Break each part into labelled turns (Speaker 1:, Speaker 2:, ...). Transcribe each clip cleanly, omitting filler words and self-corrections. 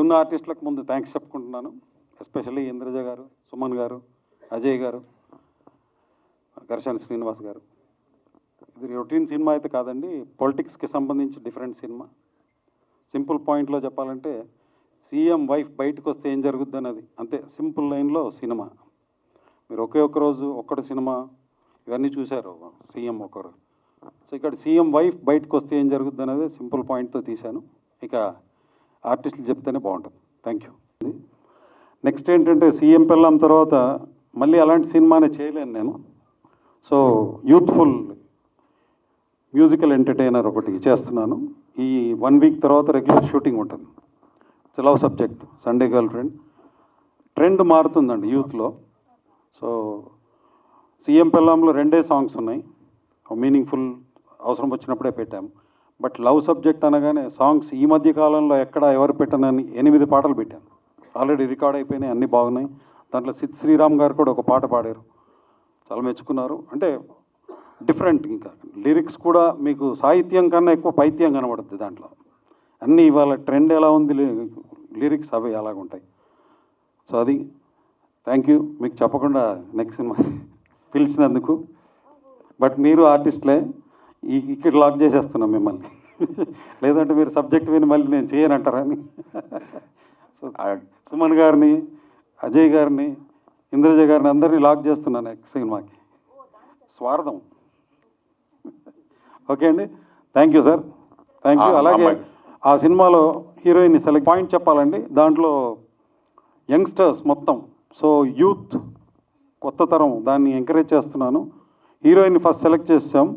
Speaker 1: ఇక్కడున్న ఆర్టిస్టులకు ముందు థ్యాంక్స్ చెప్పుకుంటున్నాను. ఎస్పెషల్లీ ఇంద్రజ గారు, సుమన్ గారు, అజయ్ గారు, ఘర్షణ శ్రీనివాస్ గారు. ఇది రొటీన్ సినిమా అయితే కాదండి, పొలిటిక్స్కి సంబంధించి డిఫరెంట్ సినిమా. సింపుల్ పాయింట్లో చెప్పాలంటే సీఎం వైఫ్ బయటకు వస్తే ఏం జరుగుద్ది అన్నది అంతే, సింపుల్ లైన్లో సినిమా. మీరు ఒకే ఒక్క రోజు ఒక్కటి సినిమా ఇవన్నీ చూశారు, సీఎం ఒకరు. సో ఇక్కడ సీఎం వైఫ్ బయటకు వస్తే ఏం జరుగుద్ది అనేది సింపుల్ పాయింట్తో తీశాను. ఇక ఆర్టిస్టులు చెప్తేనే బాగుంటుంది. Thank you. నెక్స్ట్ ఏంటంటే సీఎం పెళ్ళాం తర్వాత మళ్ళీ అలాంటి సినిమానే చేయలేను నేను. సో యూత్ఫుల్ మ్యూజికల్ ఎంటర్టైనర్ ఒకటి చేస్తున్నాను. ఈ 1 వీక్ తర్వాత రెగ్యులర్ షూటింగ్ ఉంటుంది. It's love subject, Sunday girlfriend. Trend మారుతుందండి యూత్లో. సో సీఎం పెళ్ళాంలో 2 సాంగ్స్ ఉన్నాయి, మీనింగ్ఫుల్, అవసరం వచ్చినప్పుడే పెట్టాము. బట్ లవ్ సబ్జెక్ట్ అనగానే సాంగ్స్ ఈ మధ్య కాలంలో ఎక్కడ ఎవరు పెట్టనని 8 పాటలు పెట్టాను. ఆల్రెడీ రికార్డ్ అయిపోయినాయి, అన్నీ బాగున్నాయి. దాంట్లో సిద్ శ్రీరామ్ గారు కూడా ఒక పాట పాడారు, చాలా మెచ్చుకున్నారు. అంటే డిఫరెంట్, ఇంకా లిరిక్స్ కూడా మీకు సాహిత్యం కన్నా ఎక్కువ పైత్యం కనబడుతుంది దాంట్లో. అన్నీ ఇవాళ ట్రెండ్ ఎలా ఉంది, లిరిక్స్ అవి అలాగుంటాయి. సో అది థ్యాంక్ యూ. మీకు చెప్పకుండా నెక్స్ట్ సినిమా పిలిచినందుకు. బట్ మీరు ఆర్టిస్ట్లే, ఇక్కడ లాక్ చేసేస్తున్నాం మిమ్మల్ని. లేదంటే మీరు సబ్జెక్ట్ విని మళ్ళీ నేను చేయనంటారని. సో సుమన్ గారిని, అజయ్ గారిని, ఇంద్రజ గారిని అందరినీ లాక్ చేస్తున్నాను నెక్స్ట్ సినిమాకి. స్వార్థం. ఓకే అండి, thank you sir, thank you. అలాగే ఆ సినిమాలో హీరోయిన్ని సెలెక్ట్ పాయింట్ చెప్పాలండి. దాంట్లో యంగ్స్టర్స్ మొత్తం, సో యూత్, కొత్త తరం, దాన్ని ఎంకరేజ్ చేస్తున్నాను. హీరోయిన్ని ఫస్ట్ సెలెక్ట్ చేసాం.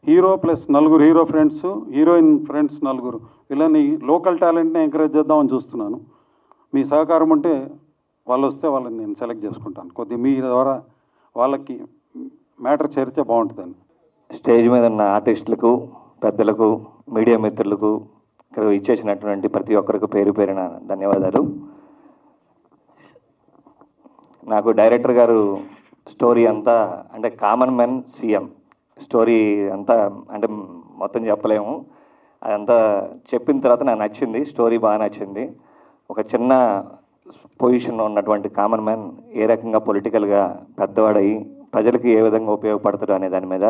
Speaker 1: Hero plus 4 hero friends, heroine friends 4. వీళ్ళని లోకల్ టాలెంట్ని ఎంకరేజ్ చేద్దామని చూస్తున్నాను. మీ సహకారం ఉంటే వాళ్ళు వస్తే వాళ్ళని నేను సెలెక్ట్ చేసుకుంటాను. కొద్దిగా మీ ద్వారా వాళ్ళకి మ్యాటర్ చేరితే బాగుంటుందండి.
Speaker 2: స్టేజ్ మీద ఉన్న ఆర్టిస్టులకు, పెద్దలకు, మీడియా మిత్రులకు, ఇక్కడ ఇచ్చేసినటువంటి ప్రతి ఒక్కరికి పేరు పేరున ధన్యవాదాలు. నాకు డైరెక్టర్ గారు స్టోరీ అంతా అంటే కామన్ మ్యాన్ సీఎం స్టోరీ అంతా అంటే మొత్తం చెప్పలేము. అదంతా చెప్పిన తర్వాత నాకు నచ్చింది, స్టోరీ బాగా నచ్చింది. ఒక చిన్న పొజిషన్లో ఉన్నటువంటి కామన్ మ్యాన్ ఏ రకంగా పొలిటికల్గా పెద్దవాడయి ప్రజలకి ఏ విధంగా ఉపయోగపడతాడు అనే దాని మీద,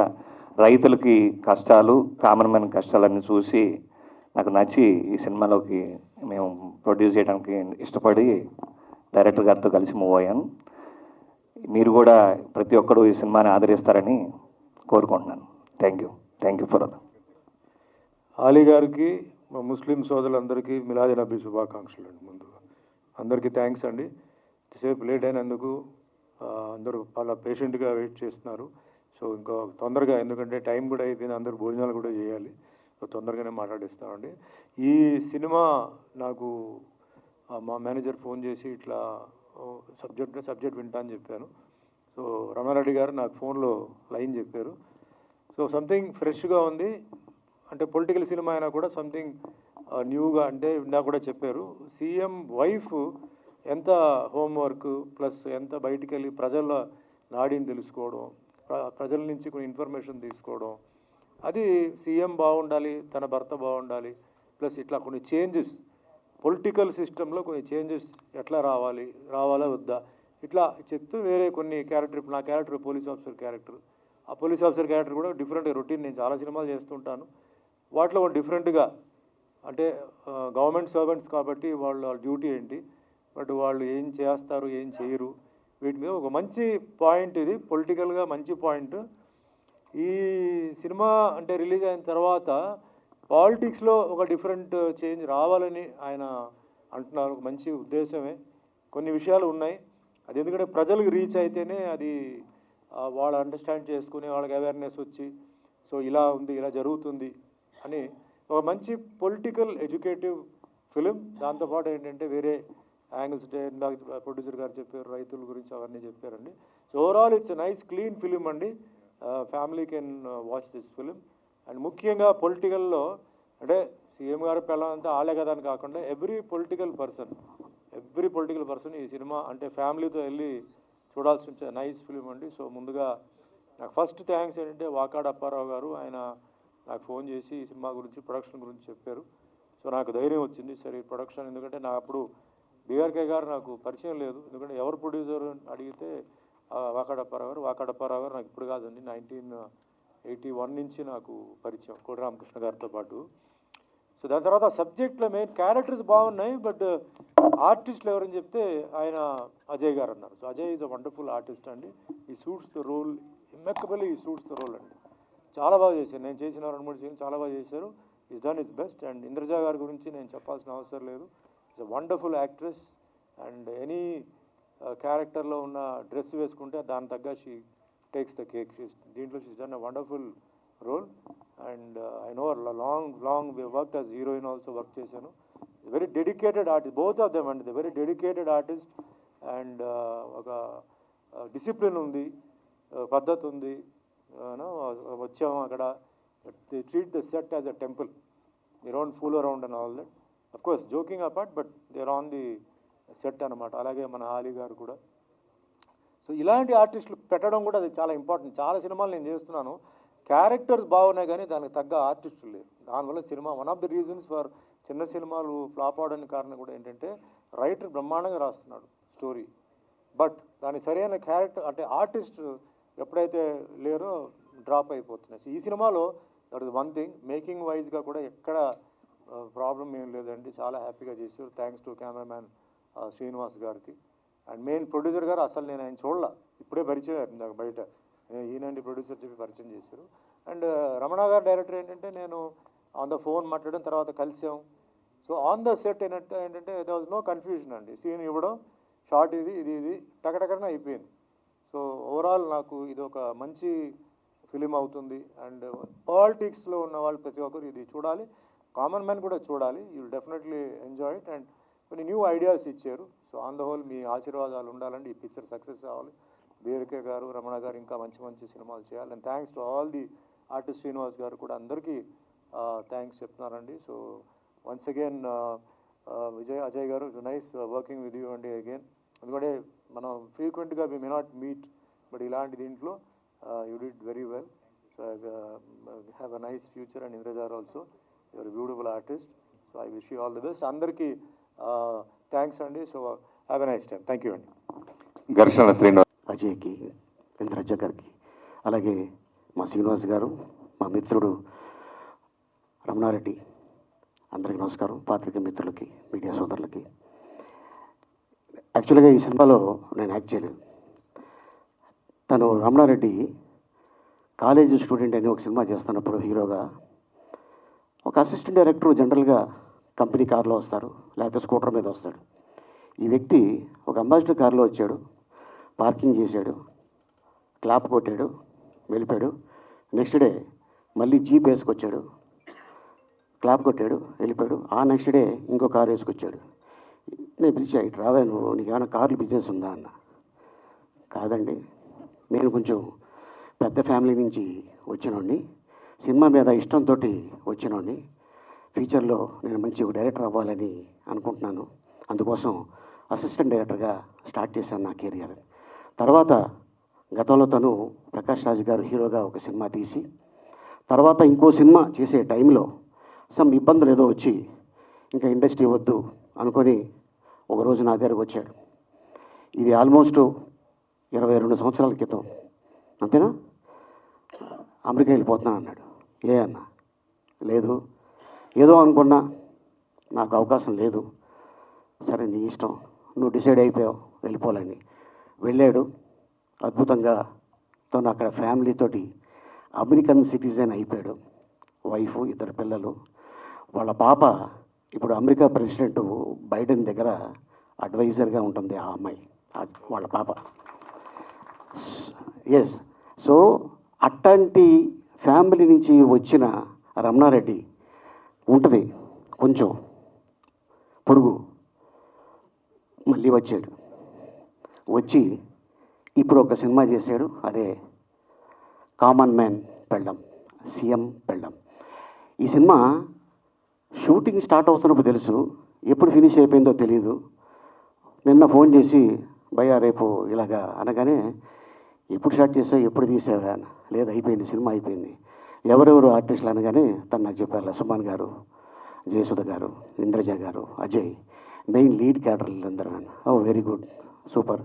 Speaker 2: రైతులకి కష్టాలు, కామన్ మ్యాన్ కష్టాలన్నీ చూసి నాకు నచ్చి ఈ సినిమాలోకి మేము ప్రొడ్యూస్ చేయడానికి ఇష్టపడి డైరెక్టర్ గారితో కలిసి మూవ్ అయ్యాను. మీరు కూడా ప్రతి ఒక్కరు ఈ సినిమాని ఆదరిస్తారని కోరుకుంటున్నాను. Thank you for all.
Speaker 3: Ali గారికి, మా ముస్లిం సోదరులందరికీ మిలాది నబీ శుభాకాంక్షలు అండి. ముందు అందరికీ థ్యాంక్స్ అండి. సేపు లేట్ అయినందుకు అందరూ చాలా పేషెంట్గా వెయిట్ చేస్తున్నారు. సో ఇంకా తొందరగా, ఎందుకంటే టైం కూడా అయిపోయింది, అందరూ భోజనాలు కూడా చేయాలి. సో తొందరగానే మాట్లాడిస్తామండి. ఈ సినిమా నాకు మా మేనేజర్ ఫోన్ చేసి ఇట్లా సబ్జెక్ట్ వింటా అని చెప్పాను. సో రమణారెడ్డి గారు నాకు ఫోన్లో లైన్ చెప్పారు. సో సంథింగ్ ఫ్రెష్గా ఉంది, అంటే పొలిటికల్ సినిమా అయినా కూడా సంథింగ్ న్యూగా, అంటే ఇందాక కూడా చెప్పారు సీఎం వైఫ్ ఎంత హోంవర్క్ ప్లస్ ఎంత బయటికి వెళ్ళి ప్రజల నాడిని తెలుసుకోవడం, ప్రజల నుంచి కొన్ని ఇన్ఫర్మేషన్ తీసుకోవడం, అది సీఎం బాగుండాలి, తన భర్త బాగుండాలి, ప్లస్ ఇట్లా కొన్ని చేంజెస్ పొలిటికల్ సిస్టంలో కొన్ని చేంజెస్ ఎట్లా రావాలా వద్దా, ఇట్లా చెప్తూ వేరే కొన్ని క్యారెక్టర్, ఇప్పుడు నా క్యారెక్టర్ పోలీస్ ఆఫీసర్ క్యారెక్టర్, ఆ పోలీస్ ఆఫీసర్ క్యారెక్టర్ కూడా డిఫరెంట్గా రొటీన్, నేను చాలా సినిమాలు చేస్తుంటాను, వాటిలో డిఫరెంట్గా, అంటే గవర్నమెంట్ సర్వెంట్స్ కాబట్టి వాళ్ళ డ్యూటీ ఏంటి, బట్ వాళ్ళు ఏం చేస్తారు ఏం చేయరు, వీటి మీద ఒక మంచి పాయింట్, ఇది పొలిటికల్గా మంచి పాయింట్. ఈ సినిమా అంటే రిలీజ్ అయిన తర్వాత పాలిటిక్స్లో ఒక డిఫరెంట్ చేంజ్ రావాలని ఆయన అంటున్నారు. ఒక మంచి ఉద్దేశమే. కొన్ని విషయాలు ఉన్నాయి, అది ఎందుకంటే ప్రజలకు రీచ్ అయితేనే అది వాళ్ళు అండర్స్టాండ్ చేసుకుని వాళ్ళకి అవేర్నెస్ వచ్చి, సో ఇలా ఉంది, ఇలా జరుగుతుంది అని ఒక మంచి పొలిటికల్ ఎడ్యుకేటివ్ ఫిలిం. దాంతోపాటు ఏంటంటే వేరే యాంగిల్స్, ఇందాక ప్రొడ్యూసర్ గారు చెప్పారు, రైతుల గురించి అవన్నీ చెప్పారండి. So overall it's nice clean film అండి. Family can watch this film. And ముఖ్యంగా పొలిటికల్లో అంటే సీఎం గారు పిల్లలంతా ఆలే కదా అని కాకుండా ఎవ్రీ పొలిటికల్ పర్సన్ ఈ సినిమా అంటే ఫ్యామిలీతో వెళ్ళి చూడాల్సిన నైస్ ఫిలిం అండి. సో ముందుగా నాకు ఫస్ట్ థ్యాంక్స్ ఏంటంటే వాకాడ అప్పారావు గారు, ఆయన నాకు ఫోన్ చేసి ఈ సినిమా గురించి, ప్రొడక్షన్ గురించి చెప్పారు. సో నాకు ధైర్యం వచ్చింది సరే ప్రొడక్షన్, ఎందుకంటే నా అప్పుడు బీఆర్కే గారు నాకు పరిచయం లేదు, ఎందుకంటే ఎవరు ప్రొడ్యూసర్ అడిగితే వాకాడప్పారావు గారు నాకు ఇప్పుడు కాదండి 1981 నుంచి నాకు పరిచయం కోడి రామకృష్ణ గారితో పాటు. సో దాని తర్వాత సబ్జెక్ట్లో మెయిన్ క్యారెక్టర్స్ బాగున్నాయి, బట్ ఆర్టిస్టులు ఎవరని చెప్తే ఆయన అజయ్ గారు అన్నారు. So Ajay is a wonderful artist అండి, ఈ సూట్స్ ద రోల్ ఇమ్మెక్కబుల్లీ, ఈ సూట్స్ ద రోల్ అండి. చాలా బాగా చేశారు, నేను చేసిన 2-3 సీన్లు చాలా బాగా చేశారు. Is done his best. And Indraja garu గురించి నేను చెప్పాల్సిన అవసరం లేదు, it's a wonderful actress. And any క్యారెక్టర్లో ఉన్న డ్రెస్ వేసుకుంటే దాని తగ్గ షీ టేక్స్ ద కేక్. దీంట్లో she's done a wonderful role. And I know long work as heroine also work చేశాను. Very dedicated artist, both of them అండి, very dedicated artist. And ఒక discipline ఉంది, పద్ధతి ఉంది. వచ్చాము అక్కడ, they treat the set as a temple, they don't fool around and all that. Of course joking apart, but there on the set అనమాట. అలాగే మన ఆలీ గారు కూడా. సో ఇలాంటి ఆర్టిస్టులు పెట్టడం కూడా అది చాలా ఇంపార్టెంట్. చాలా సినిమాలు నేను చేస్తున్నాను, క్యారెక్టర్స్ బాగున్నాయి కానీ దానికి తగ్గ ఆర్టిస్టులు లేరు. దానివల్ల cinema one of the reasons for చిన్న సినిమాలు ఫ్లాప్ అవడానికి కారణం కూడా ఏంటంటే రైటర్ బ్రహ్మాండంగా రాస్తున్నాడు స్టోరీ, బట్ దానికి సరైన క్యారెక్టర్ అంటే ఆర్టిస్ట్ ఎప్పుడైతే లేరో డ్రాప్ అయిపోతున్నాయి. సో ఈ సినిమాలో that is one thing. Making వైజ్గా కూడా ఎక్కడ ప్రాబ్లం ఏం లేదండి, చాలా హ్యాపీగా చేశారు. థ్యాంక్స్ టు కెమెరామ్యాన్ శ్రీనివాస్ గారికి. అండ్ మెయిన్ ప్రొడ్యూసర్ గారు అసలు నేను ఆయన చూడాల, ఇప్పుడే పరిచయం నాకు బయట, ఈయనండి ప్రొడ్యూసర్ చెప్పి పరిచయం చేశారు. అండ్ రమణ గారు డైరెక్టర్ ఏంటంటే నేను ఆన్ ద ఫోన్ మాట్లాడడం, తర్వాత కలిసాం. సో ఆన్ ద సెట్ ఏంటంటే దే వాజ్ నో కన్ఫ్యూజన్ అండి, సీన్ ఇవ్వడం, షార్ట్ ఇది టకటకనే అయిపోయింది. సో ఓవరాల్ నాకు ఇది ఒక మంచి ఫిలిం అవుతుంది. అండ్ పాలిటిక్స్లో ఉన్న వాళ్ళు ప్రతి ఒక్కరు ఇది చూడాలి, కామన్ మ్యాన్ కూడా చూడాలి. You will definitely enjoy it. And కొన్ని న్యూ ఐడియాస్ ఇచ్చారు. సో ఆన్ ద హోల్ మీ ఆశీర్వాదాలు ఉండాలండి, ఈ పిక్చర్ సక్సెస్ కావాలి. బీఆర్కే గారు, రమణ గారు ఇంకా మంచి మంచి సినిమాలు చేయాలి. And thanks to all the artist, Srinivas గారు కూడా అందరికీ థ్యాంక్స్ చెప్తున్నారండి. సో వన్స్ అగైన్ అజయ్ గారు, నైస్ వర్కింగ్ విత్ యూ అండి అగైన్. ఎందుకంటే మనం ఫ్రీక్వెంట్గా వి మే నాట్ మీట్, బట్ ఇలాంటి దీంట్లో you did very well. So have a nice future. And Indraja also your beautiful artist. So I wish you all the best. అందరికీ thanks అండి. So have a nice time. Thank you అండి.
Speaker 4: ఘర్షణ శ్రీనివాస్,
Speaker 5: అజయ్కి, ఇంద్రజ గారికి, అలాగే మా శ్రీనివాస్ గారు, మా మిత్రుడు రమణారెడ్డి, అందరికీ నమస్కారం. పాత్రిక మిత్రులకి, మీడియా సోదరులకి. యాక్చువల్గా ఈ సినిమాలో నేను యాక్ట్ చేయలేదు. తను రమణారెడ్డి కాలేజీ స్టూడెంట్ అని ఒక సినిమా చేస్తున్నప్పుడు హీరోగా, ఒక అసిస్టెంట్ డైరెక్టర్ జనరల్గా కంపెనీ కార్లో వస్తారు, లేకపోతే స్కూటర్ మీద వస్తాడు. ఈ వ్యక్తి ఒక అంబాసిడర్ కార్లో వచ్చాడు, పార్కింగ్ చేశాడు, క్లాప్ కొట్టాడు, వెళ్ళిపోయాడు. నెక్స్ట్ డే మళ్ళీ జీప్ వేసుకొచ్చాడు, క్లాప్ కొట్టాడు, వెళ్ళిపోయాడు. ఆ నెక్స్ట్ డే ఇంకో కారు వేసుకొచ్చాడు. నేను పిలిచా, ఇటు రావా నువ్వు, నీకు ఏమైనా కార్లు బిజినెస్ ఉందా అన్న. కాదండి, నేను కొంచెం పెద్ద ఫ్యామిలీ నుంచి వచ్చినోడిని, సినిమా మీద ఇష్టంతో వచ్చినోడిని, ఫ్యూచర్లో నేను మంచి డైరెక్టర్ అవ్వాలని అనుకుంటున్నాను, అందుకోసం అసిస్టెంట్ డైరెక్టర్గా స్టార్ట్ చేశాను నా కెరియర్. తర్వాత గతంలో తను ప్రకాష్ రాజ్ గారు హీరోగా ఒక సినిమా తీసి, తర్వాత ఇంకో సినిమా చేసే టైంలో సమ్ ఇబ్బందులు ఏదో వచ్చి ఇంకా ఇండస్ట్రీ వద్దు అనుకొని ఒకరోజు నా దగ్గరకు వచ్చాడు. ఇది ఆల్మోస్ట్ 22 సంవత్సరాల క్రితం, అంతేనా? అమెరికా వెళ్ళిపోతున్నాను అన్నాడు. ఏ అన్న? లేదు, ఏదో అనుకున్నా, నాకు అవకాశం లేదు. సరే నీ ఇష్టం, నువ్వు డిసైడ్ అయిపోయావు వెళ్ళిపోవాలని. వెళ్ళాడు. అద్భుతంగా తను అక్కడ ఫ్యామిలీతోటి అమెరికన్ సిటిజన్ అయిపోయాడు. వైఫ్, 2 పిల్లలు. వాళ్ళ పాప ఇప్పుడు అమెరికా ప్రెసిడెంట్ బైడెన్ దగ్గర అడ్వైజర్గా ఉంటుంది ఆ అమ్మాయి, వాళ్ళ పాప. ఎస్. సో అట్లాంటి ఫ్యామిలీ నుంచి వచ్చిన రమణారెడ్డి ఉంటుంది కొంచెం పొరుగు, మళ్ళీ వచ్చాడు. వచ్చి ఇప్పుడు ఒక సినిమా చేశాడు, అదే కామన్ మ్యాన్ పెళ్ళం, సీఎం పెళ్ళం. ఈ సినిమా షూటింగ్ స్టార్ట్ అవుతున్నప్పుడు తెలుసు, ఎప్పుడు ఫినిష్ అయిపోయిందో తెలియదు. నిన్న ఫోన్ చేసి, భయ్యా రేపు ఇలాగా అనగానే, ఎప్పుడు స్టార్ట్ చేసావు, ఎప్పుడు తీసావా? లేదు, అయిపోయింది, సినిమా అయిపోయింది. ఎవరెవరు ఆర్టిస్టులు అనగానే తను నాకు చెప్పారు, సుమన్ గారు, జయసుధ గారు, ఇంద్రజ గారు, అజయ్, మెయిన్ లీడ్ క్యారెక్టర్లు అందరూ. ఓ వెరీ గుడ్, సూపర్.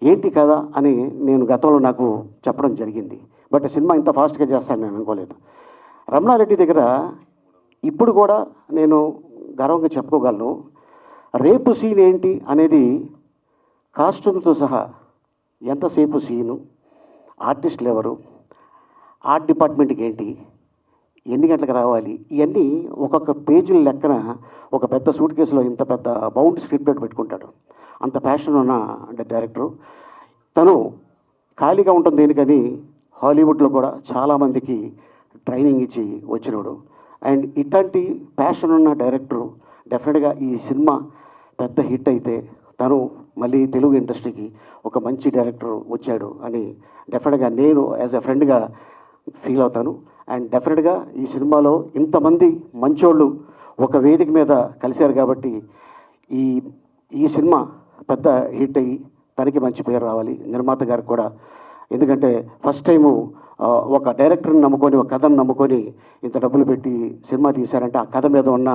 Speaker 5: ఏంటి కదా అని నేను గతంలో నాకు చెప్పడం జరిగింది, బట్ సినిమా ఇంత ఫాస్ట్గా చేస్తాను నేను అనుకోలేదు. రమణారెడ్డి దగ్గర ఇప్పుడు కూడా నేను గర్వంగా చెప్పుకోగలను. రేపు సీన్ ఏంటి అనేది కాస్ట్యూమ్తో సహా ఎంతసేపు సీను, ఆర్టిస్టులు ఎవరు, ఆర్ట్ డిపార్ట్మెంట్కి ఏంటి, ఎన్ని గంటలకు రావాలి, ఇవన్నీ ఒక్కొక్క పేజీల లెక్కన ఒక పెద్ద సూట్ కేసులో ఇంత పెద్ద బౌండ్ స్క్రిప్ట్ పెట్టుకుంటాడు. అంత ప్యాషన్ ఉన్న డైరెక్టరు. తను ఖాళీగా ఉంటుంది దేనికని హాలీవుడ్లో కూడా చాలామందికి ట్రైనింగ్ ఇచ్చి వచ్చినాడు. అండ్ ఇట్లాంటి ప్యాషన్ ఉన్న డైరెక్టరు డెఫినెట్గా ఈ సినిమా పెద్ద హిట్ అయితే తను మళ్ళీ తెలుగు ఇండస్ట్రీకి ఒక మంచి డైరెక్టర్ వచ్చాడు అని డెఫినెట్గా నేను యాజ్ ఎ ఫ్రెండ్గా ఫీల్ అవుతాను. అండ్ డెఫినెట్గా ఈ సినిమాలో ఇంతమంది మంచోళ్ళు ఒక వేదిక మీద కలిశారు కాబట్టి ఈ ఈ సినిమా పెద్ద హిట్ అయ్యి తనకి మంచి పేరు రావాలి, నిర్మాత గారికి కూడా. ఎందుకంటే ఫస్ట్ టైము ఒక డైరెక్టర్ని నమ్ముకొని, ఒక కథను నమ్ముకొని ఇంత డబ్బులు పెట్టి సినిమా తీశారంటే ఆ కథ మీద ఉన్న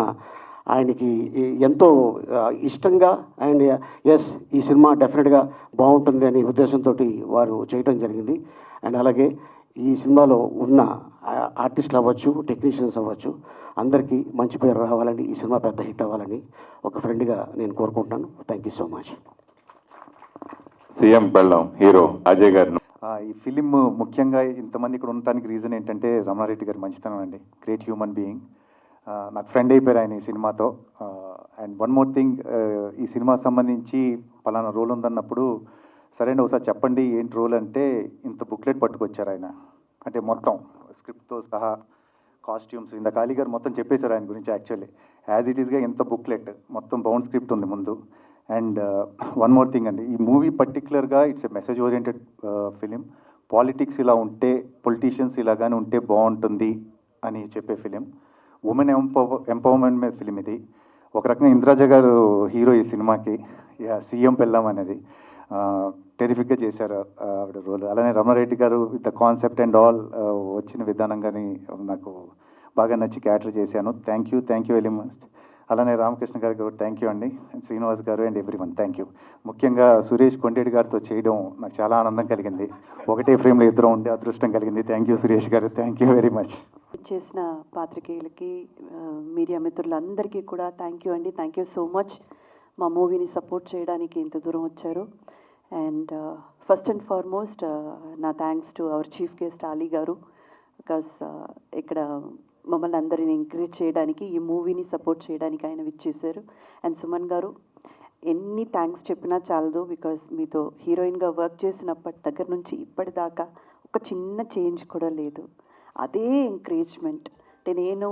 Speaker 5: ఆయనకి ఎంతో ఇష్టంగా అండ్ ఎస్ ఈ సినిమా డెఫినెట్గా బాగుంటుంది అనే ఉద్దేశంతో వారు చేయటం జరిగింది. అండ్ అలాగే ఈ సినిమాలో ఉన్న ఆర్టిస్టులు అవ్వచ్చు, టెక్నీషియన్స్ అవ్వచ్చు, అందరికీ మంచి పేరు రావాలని, ఈ సినిమా పెద్ద హిట్ అవ్వాలని ఒక ఫ్రెండ్గా నేను కోరుకుంటున్నాను. Thank you so much.
Speaker 4: CM పెళ్ళం హీరో అజయ్ గారు.
Speaker 6: ఈ ఫిలిం ముఖ్యంగా ఇంతమంది ఇక్కడ ఉండటానికి రీజన్ ఏంటంటే రమణారెడ్డి గారి మంచితనం అండి. Great human being. నాకు ఫ్రెండ్ అయిపోయారు ఆయన ఈ సినిమాతో. అండ్ వన్ మోర్ థింగ్, ఈ సినిమా సంబంధించి పలానా రోల్ ఉందన్నప్పుడు సరే అండి ఒకసారి చెప్పండి ఏంటి రోల్ అంటే ఇంత బుక్లెట్ పట్టుకొచ్చారు ఆయన. అంటే మొత్తం స్క్రిప్ట్తో సహా కాస్ట్యూమ్స్ ఇంత ఖాళీ గారు మొత్తం చెప్పేశారు ఆయన గురించి. యాక్చువల్లీ యాజ్ ఇట్ ఈస్గా ఎంత బుక్లెట్ మొత్తం బౌండ్ స్క్రిప్ట్ ఉంది ముందు. అండ్ వన్ మోర్ థింగ్ అండి, ఈ మూవీ పర్టికులర్గా it's a message oriented film. Politics ఇలా ఉంటే, పొలిటీషియన్స్ ఇలాగానే ఉంటే బాగుంటుంది అని చెప్పే ఫిలిం. ఉమెన్ ఎంపవర్మెంట్ మీద ఫిలిం ఇది. ఒక రకంగా ఇంద్రజ గారు హీరో ఈ సినిమాకి. సీఎం పెళ్ళాం అనేది టెరిఫిక్గా చేశారు ఆవిడ రోల్. అలానే రమణారెడ్డి గారు with the concept and all వచ్చిన విధానం కానీ నాకు బాగా నచ్చి క్యాటర్ చేశాను. Thank you very much. అలానే రామకృష్ణ గారికి కూడా థ్యాంక్ యూ అండి, శ్రీనివాస్ గారు అండ్ ఎవ్రీవన్ థ్యాంక్ యూ. ముఖ్యంగా సురేష్ కొండేటి గారితో చేయడం నాకు చాలా ఆనందం కలిగింది. ఒకటే ఫ్రేమ్లో ఇద్దరం ఉండే అదృష్టం కలిగింది. థ్యాంక్ యూ సురేష్ గారు, థ్యాంక్ యూ వెరీ మచ్.
Speaker 7: చేసిన పాత్రికేయులకి, మీడియా మిత్రులందరికీ కూడా థ్యాంక్ యూ అండి. Thank you so much. మా మూవీని సపోర్ట్ చేయడానికి ఇంత దూరం వచ్చారు. అండ్ ఫస్ట్ అండ్ ఫార్మోస్ట్ నా thanks to our chief guest Ali గారు. బికాస్ ఇక్కడ మమ్మల్ని అందరిని ఎంకరేజ్ చేయడానికి, ఈ మూవీని సపోర్ట్ చేయడానికి ఆయన విచ్చేశారు. అండ్ సుమన్ గారు, ఎన్ని థ్యాంక్స్ చెప్పినా చాలదు. బికాస్ మీతో హీరోయిన్గా వర్క్ చేసినప్పటి దగ్గర నుంచి ఇప్పటిదాకా ఒక చిన్న చేంజ్ కూడా లేదు. అదే ఎంకరేజ్మెంట్. అంటే నేను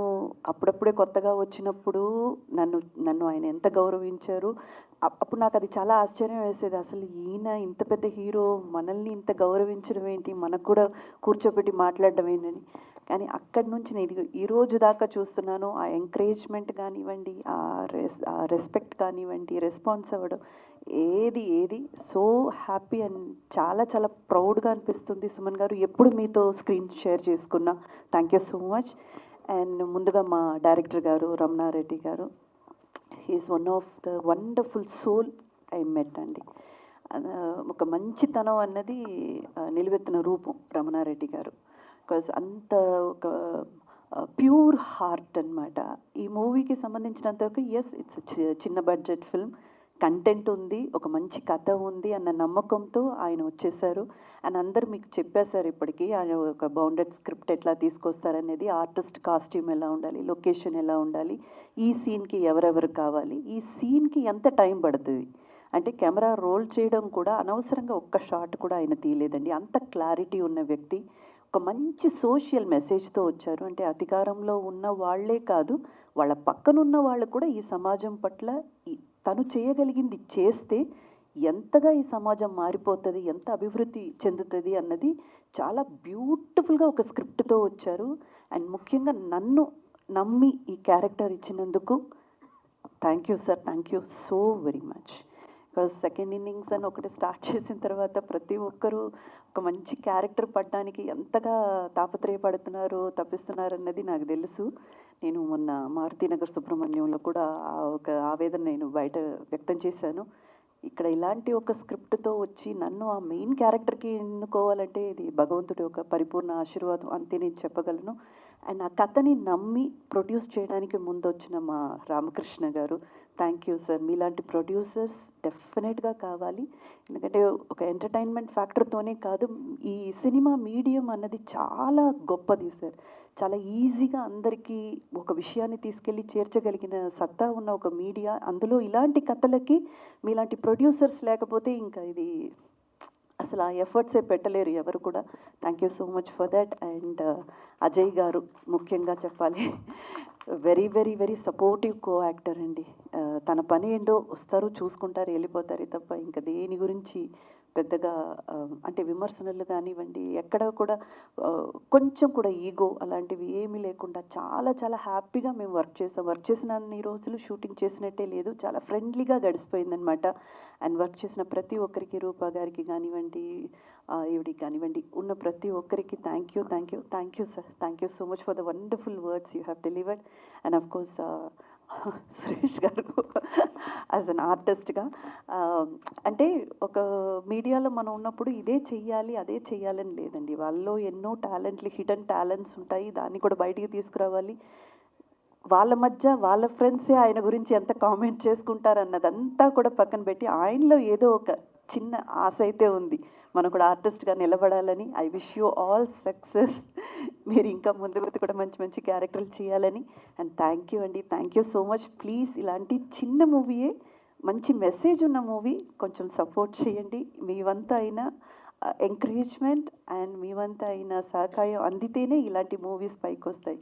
Speaker 7: అప్పుడప్పుడే కొత్తగా వచ్చినప్పుడు నన్ను ఆయన ఎంత గౌరవించారు. అప్పుడు నాకు అది చాలా ఆశ్చర్యం వేసేది. అసలు ఈయన ఇంత పెద్ద హీరో మనల్ని ఇంత గౌరవించడం ఏంటి, మనకు కూడా కూర్చోబెట్టి మాట్లాడడం ఏంటని. కానీ అక్కడి నుంచి నేను ఈ రోజు దాకా చూస్తున్నాను. ఆ ఎంకరేజ్మెంట్ కానివ్వండి, ఆ రెస్పెక్ట్ కానివ్వండి, రెస్పాన్స్ అవ్వడం, ఏది సో హ్యాపీ అండ్ చాలా చాలా ప్రౌడ్గా అనిపిస్తుంది. సుమన్ గారు, ఎప్పుడు మీతో స్క్రీన్ షేర్ చేసుకున్నా. Thank you so much. And ముందుగా మా director garu Ramana Reddy garu, he is one of the wonderful soul I met అండి. ఒక మంచితనం అన్నది నిలువెత్తిన రూపం రమణారెడ్డి గారు. బికాజ్ అంత ఒక ప్యూర్ హార్ట్ అన్నమాట. ఈ మూవీకి సంబంధించినంతవరకు ఎస్ ఇట్స్ చిన్న బడ్జెట్ ఫిల్మ్, కంటెంట్ ఉంది, ఒక మంచి కథ ఉంది అన్న నమ్మకంతో ఆయన వచ్చేసారు. అండ్ అందరు మీకు చెప్పేశారు ఇప్పటికీ ఆయన ఒక బౌండెడ్ స్క్రిప్ట్ ఎట్లా తీసుకొస్తారనేది, ఆర్టిస్ట్ కాస్ట్యూమ్ ఎలా ఉండాలి, లొకేషన్ ఎలా ఉండాలి, ఈ సీన్కి ఎవరెవరు కావాలి, ఈ సీన్కి ఎంత టైం పడుతుంది. అంటే కెమెరా రోల్ చేయడం కూడా అనవసరంగా ఒక్క షాట్ కూడా ఆయన తీయలేదండి. అంత క్లారిటీ ఉన్న వ్యక్తి. ఒక మంచి సోషల్ మెసేజ్తో వచ్చారు. అంటే అధికారంలో ఉన్న వాళ్ళే కాదు, వాళ్ళ పక్కనున్న వాళ్ళు కూడా ఈ సమాజం పట్ల తను చేయగలిగింది చేస్తే ఎంతగా ఈ సమాజం మారిపోతుంది, ఎంత అభివృద్ధి చెందుతుంది అన్నది చాలా బ్యూటిఫుల్గా ఒక స్క్రిప్ట్తో వచ్చారు. అండ్ ముఖ్యంగా నన్ను నమ్మి ఈ క్యారెక్టర్ ఇచ్చినందుకు thank you sir, thank you so very much. Because second innings అని ఒకటి స్టార్ట్ చేసిన తర్వాత ప్రతి ఒక్కరూ ఒక మంచి క్యారెక్టర్ పడడానికి ఎంతగా తాపత్రయపడుతున్నారు, తప్పిస్తున్నారు అన్నది నాకు తెలుసు. నేను మొన్న మారుతినగర్ సుబ్రహ్మణ్యంలో కూడా ఒక ఆవేదన నేను బయట వ్యక్తం చేశాను. ఇక్కడ ఇలాంటి ఒక స్క్రిప్ట్తో వచ్చి నన్ను ఆ మెయిన్ క్యారెక్టర్కి ఎన్నుకోవాలంటే ఇది భగవంతుడి ఒక పరిపూర్ణ ఆశీర్వాదం అంతే నేను చెప్పగలను. అండ్ ఆ కథని నమ్మి ప్రొడ్యూస్ చేయడానికి ముందు వచ్చిన మా రామకృష్ణ గారు, థ్యాంక్ యూ సార్. మీలాంటి ప్రొడ్యూసర్స్ డెఫినెట్గా కావాలి. ఎందుకంటే ఒక ఎంటర్టైన్మెంట్ ఫ్యాక్టర్తోనే కాదు, ఈ సినిమా మీడియం అన్నది చాలా గొప్పది సార్. చాలా ఈజీగా అందరికీ ఒక విషయాన్ని తీసుకెళ్ళి చేర్చగలిగిన సత్తా ఉన్న ఒక మీడియా. అందులో ఇలాంటి కథలకి మీలాంటి ప్రొడ్యూసర్స్ లేకపోతే ఇంకా ఇది అసలు ఆ ఎఫర్ట్సే పెట్టలేరు ఎవరు కూడా. Thank you so much for that. And Ajay గారు ముఖ్యంగా చెప్పాలి, very very very supportive co actor అండి. తన పని ఏంటో వస్తారు, చూసుకుంటారు, వెళ్ళిపోతారే తప్ప ఇంకా దేని గురించి పెద్దగా అంటే విమర్శనలు కానివ్వండి, ఎక్కడ కూడా కొంచెం కూడా ఈగో అలాంటివి ఏమీ లేకుండా చాలా చాలా హ్యాపీగా మేము వర్క్ చేసిన అన్ని రోజులు షూటింగ్ చేసినట్టే లేదు, చాలా ఫ్రెండ్లీగా గడిచిపోయిందనమాట. అండ్ వర్క్ చేసిన ప్రతి ఒక్కరికి, రూపా గారికి కానివ్వండి, ఈవిడికి కానివ్వండి, ఉన్న ప్రతి ఒక్కరికి thank you sir. Thank you so much for the wonderful words you have delivered. And of course Suresh గారు యాజ్ అన్ ఆర్టిస్ట్గా, అంటే ఒక మీడియాలో మనం ఉన్నప్పుడు ఇదే చెయ్యాలి అదే చెయ్యాలని లేదండి. వాళ్ళలో ఎన్నో టాలెంట్లు, హిడెన్ టాలెంట్స్ ఉంటాయి, దాన్ని కూడా బయటికి తీసుకురావాలి. వాళ్ళ మధ్య వాళ్ళ ఫ్రెండ్సే ఆయన గురించి ఎంత కామెంట్ చేసుకుంటారు అన్నదంతా కూడా పక్కన పెట్టి ఆయనలో ఏదో ఒక చిన్న ఆశ అయితే ఉంది, మనం కూడా ఆర్టిస్ట్గా నిలబడాలని. I wish you all success. మీరు ఇంకా ముందు కూడా మంచి మంచి క్యారెక్టర్లు చేయాలని. అండ్ థ్యాంక్ యూ అండి, thank you so much. Please ఇలాంటి చిన్న మూవీయే, మంచి మెసేజ్ ఉన్న మూవీ కొంచెం సపోర్ట్ చేయండి. మీ వంత అయిన ఎంకరేజ్మెంట్ అండ్ మీ వంత అయిన సహకారం అందితేనే ఇలాంటి మూవీస్ పైకి వస్తాయి.